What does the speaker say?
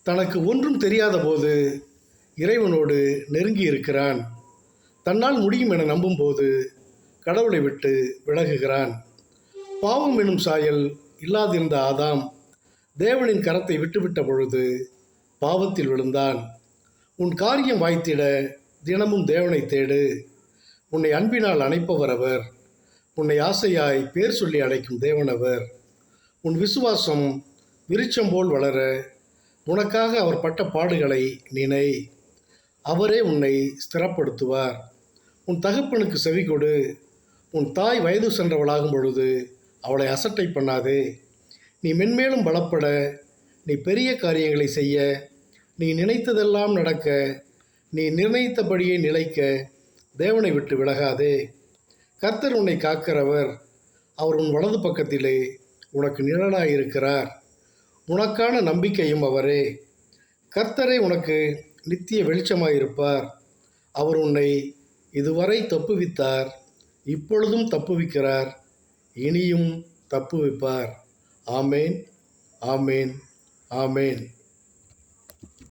தனக்கு ஒன்றும் தெரியாத போது இறைவனோடு நெருங்கி இருக்கிறான். தன்னால் முடியும் என நம்பும்போது கடவுளை விட்டு விலகுகிறான். பாவம் எனும் சாயல் இல்லாதிருந்த ஆதாம் தேவனின் கரத்தை விட்டுவிட்ட பொழுது பாவத்தில் விழுந்தான். உன் காரியம் வாய்த்திட தினமும் தேவனை தேடு. உன்னை அன்பினால் அணைப்பவர் அவர். உன்னை ஆசையாய் பேர் சொல்லி அழைக்கும் தேவனவர். உன் விசுவாசம் விருட்சம் போல் வளர உனக்காக அவர் பட்ட பாடுகளை நினை. அவரே உன்னை ஸ்திரப்படுத்துவார். உன் தகப்பனுக்கு செவி கொடு. உன் தாய் வயது சென்றவளாகும் பொழுது அவளை அசட்டை பண்ணாதே. நீ மென்மேலும் பலப்பட, நீ பெரிய காரியங்களை செய்ய, நீ நினைத்ததெல்லாம் நடக்க, நீ நிர்ணயித்தபடியே நிலைக்க தேவனை விட்டு விலகாதே. கர்த்தர் உன்னை காக்கிறவர். அவர் உன் வலது பக்கத்திலே உனக்கு நிழலாயிருக்கிறார். உனக்கான நம்பிக்கையும் அவரே. கர்த்தரே உனக்கு நித்திய வெளிச்சமாயிருப்பார். அவர் உன்னை இதுவரை தப்புவித்தார், இப்பொழுதும் தப்புவிக்கிறார், இனியும் தப்புவிப்பார். ஆமேன், ஆமேன், ஆமேன்.